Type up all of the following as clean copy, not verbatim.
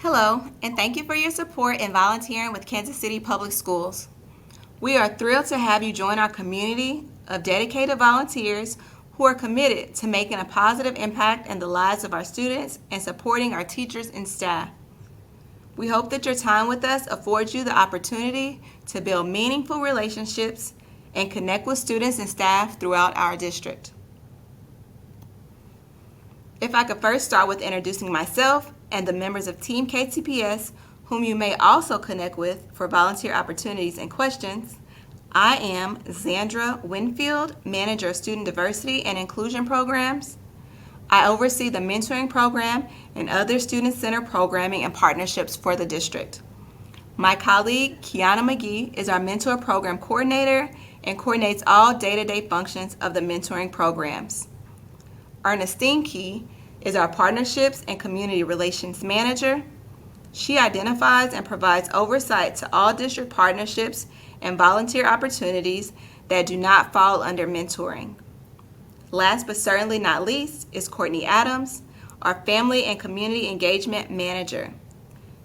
Hello, and thank you for your support in volunteering with Kansas City Public Schools. We are thrilled to have you join our community of dedicated volunteers who are committed to making a positive impact in the lives of our students and supporting our teachers and staff. We hope that your time with us affords you the opportunity to build meaningful relationships and connect with students and staff throughout our district. If I could first start with introducing myself and the members of Team KCPS, whom you may also connect with for volunteer opportunities and questions. I am Zandra Winfield, Manager of Student Diversity and Inclusion Programs. I oversee the mentoring program and other student-centered programming and partnerships for the district. My colleague, Kiana McGee, is our Mentor Program Coordinator and coordinates all day-to-day functions of the mentoring programs. Ernestine Key is our Partnerships and Community Relations Manager. She identifies and provides oversight to all district partnerships and volunteer opportunities that do not fall under mentoring. Last but certainly not least is Courtney Adams, our Family and Community Engagement Manager.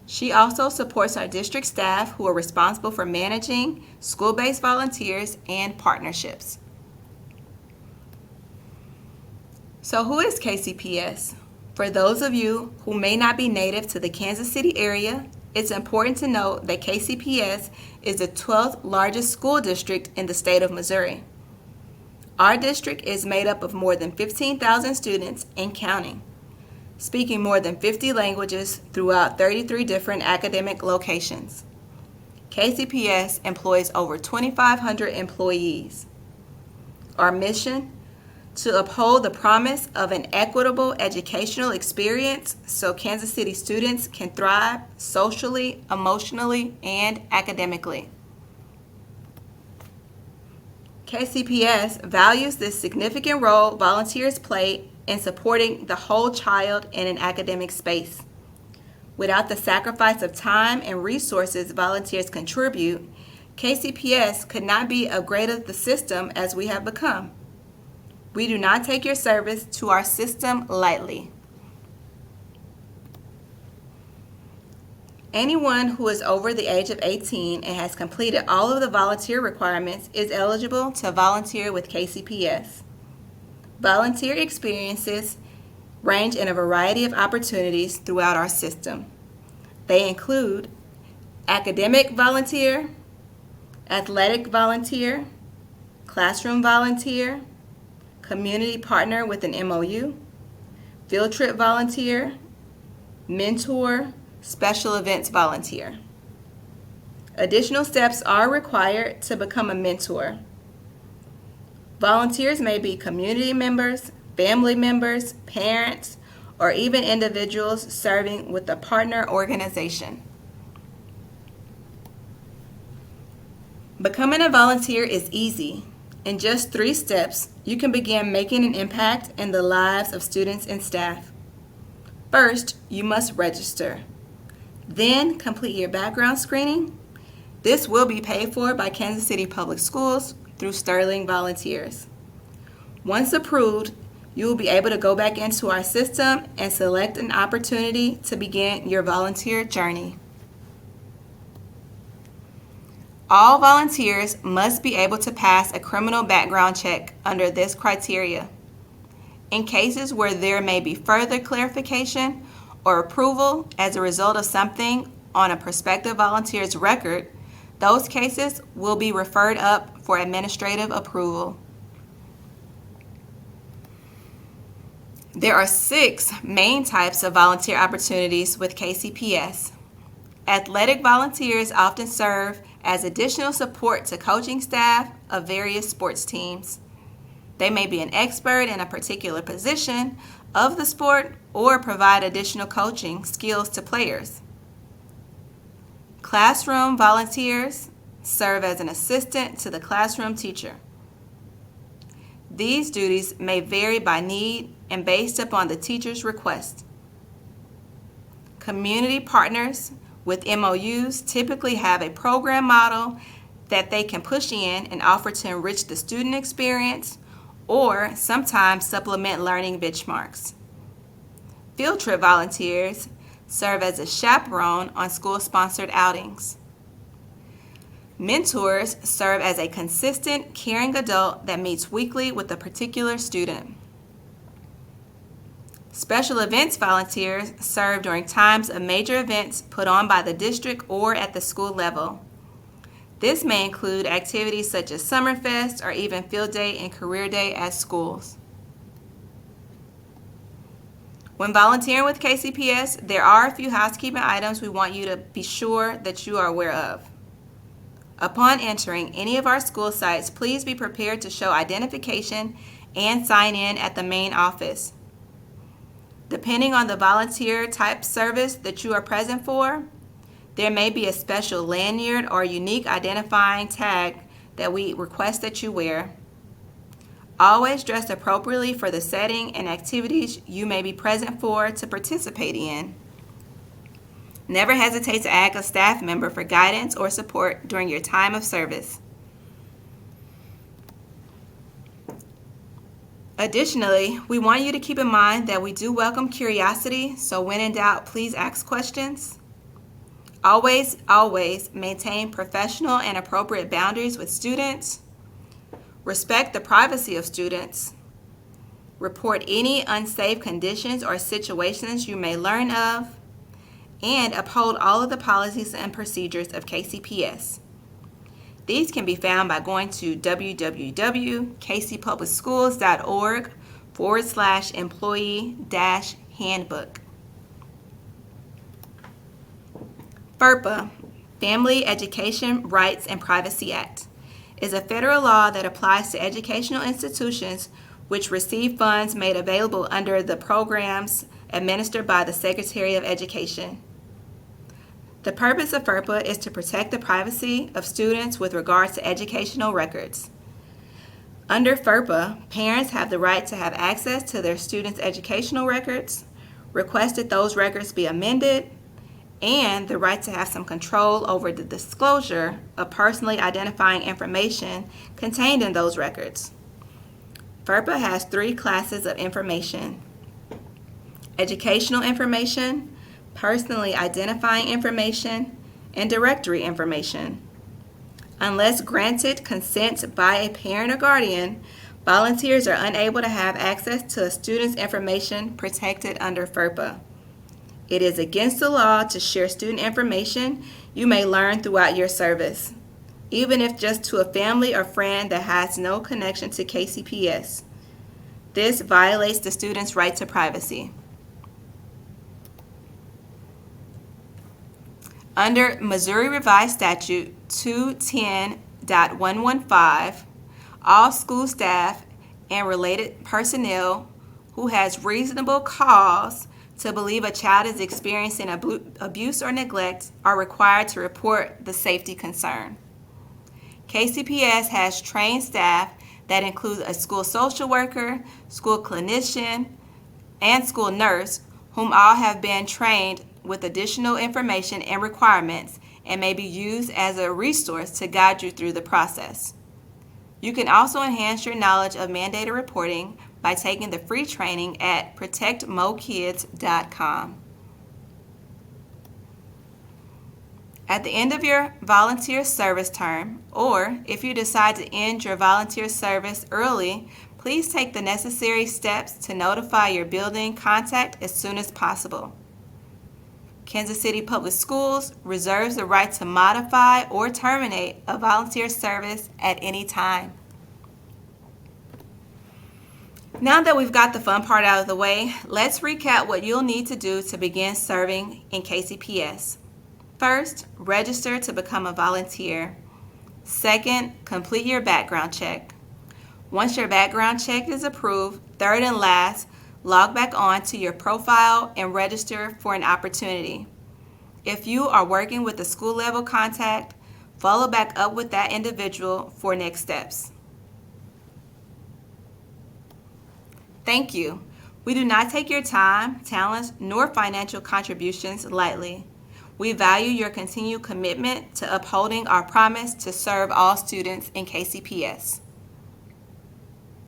She also supports our district staff who are responsible for managing school-based volunteers and partnerships. So who is KCPS? For those of you who may not be native to the Kansas City area, it's important to note that KCPS is the 12th largest school district in the state of Missouri. Our district is made up of more than 15,000 students and counting, speaking more than 50 languages throughout 33 different academic locations. KCPS employs over 2,500 employees. Our mission: to uphold the promise of an equitable educational experience so Kansas City students can thrive socially, emotionally, and academically. KCPS values this significant role volunteers play in supporting the whole child in an academic space. Without the sacrifice of time and resources volunteers contribute, KCPS could not be as great as the system as we have become. We do not take your service to our system lightly. Anyone who is over the age of 18 and has completed all of the volunteer requirements is eligible to volunteer with KCPS. Volunteer experiences range in a variety of opportunities throughout our system. They include academic volunteer, athletic volunteer, classroom volunteer, community partner with an MOU, field trip volunteer, mentor, special events volunteer. Additional steps are required to become a mentor. Volunteers may be community members, family members, parents, or even individuals serving with a partner organization. Becoming a volunteer is easy. In just 3 steps, you can begin making an impact in the lives of students and staff. First, you must register. Then, complete your background screening. This will be paid for by Kansas City Public Schools through Sterling Volunteers. Once approved, you will be able to go back into our system and select an opportunity to begin your volunteer journey. All volunteers must be able to pass a criminal background check under this criteria. In cases where there may be further clarification or approval as a result of something on a prospective volunteer's record, those cases will be referred up for administrative approval. There are 6 main types of volunteer opportunities with KCPS. Athletic volunteers often serve as additional support to coaching staff of various sports teams. They may be an expert in a particular position of the sport or provide additional coaching skills to players. Classroom volunteers serve as an assistant to the classroom teacher. These duties may vary by need and based upon the teacher's request. Community partners with MOUs typically have a program model that they can push in and offer to enrich the student experience or sometimes supplement learning benchmarks. Field trip volunteers serve as a chaperone on school-sponsored outings. Mentors serve as a consistent, caring adult that meets weekly with a particular student. Special events volunteers serve during times of major events put on by the district or at the school level. This may include activities such as Summerfest or even Field Day and Career Day at schools. When volunteering with KCPS, there are a few housekeeping items we want you to be sure that you are aware of. Upon entering any of our school sites, please be prepared to show identification and sign in at the main office. Depending on the volunteer type service that you are present for, there may be a special lanyard or unique identifying tag that we request that you wear. Always dress appropriately for the setting and activities you may be present for to participate in. Never hesitate to ask a staff member for guidance or support during your time of service. Additionally, we want you to keep in mind that we do welcome curiosity, so when in doubt, please ask questions. Always maintain professional and appropriate boundaries with students. Respect the privacy of students. Report any unsafe conditions or situations you may learn of. And uphold all of the policies and procedures of KCPS. These can be found by going to www.kcpublicsschools.org/employee-handbook. FERPA, Family Education Rights and Privacy Act, is a federal law that applies to educational institutions which receive funds made available under the programs administered by the Secretary of Education. The purpose of FERPA is to protect the privacy of students with regards to educational records. Under FERPA, parents have the right to have access to their students' educational records, request that those records be amended, and the right to have some control over the disclosure of personally identifying information contained in those records. FERPA has 3 classes of information: educational information, personally identifying information, and directory information. Unless granted consent by a parent or guardian, volunteers are unable to have access to a student's information protected under FERPA. It is against the law to share student information you may learn throughout your service, even if just to a family or friend that has no connection to KCPS. This violates the student's right to privacy. Under Missouri Revised Statute 210.115, all school staff and related personnel who has reasonable cause to believe a child is experiencing abuse or neglect are required to report the safety concern. KCPS has trained staff that includes a school social worker, school clinician, and school nurse, whom all have been trained with additional information and requirements and may be used as a resource to guide you through the process. You can also enhance your knowledge of mandated reporting by taking the free training at protectmokids.com. At the end of your volunteer service term, or if you decide to end your volunteer service early, please take the necessary steps to notify your building contact as soon as possible. Kansas City Public Schools reserves the right to modify or terminate a volunteer service at any time. Now that we've got the fun part out of the way, let's recap what you'll need to do to begin serving in KCPS. First, register to become a volunteer. Second, complete your background check. Once your background check is approved, third and last, log back on to your profile and register for an opportunity. If you are working with a school level contact, follow back up with that individual for next steps. Thank you. We do not take your time, talents, nor financial contributions lightly. We value your continued commitment to upholding our promise to serve all students in KCPS.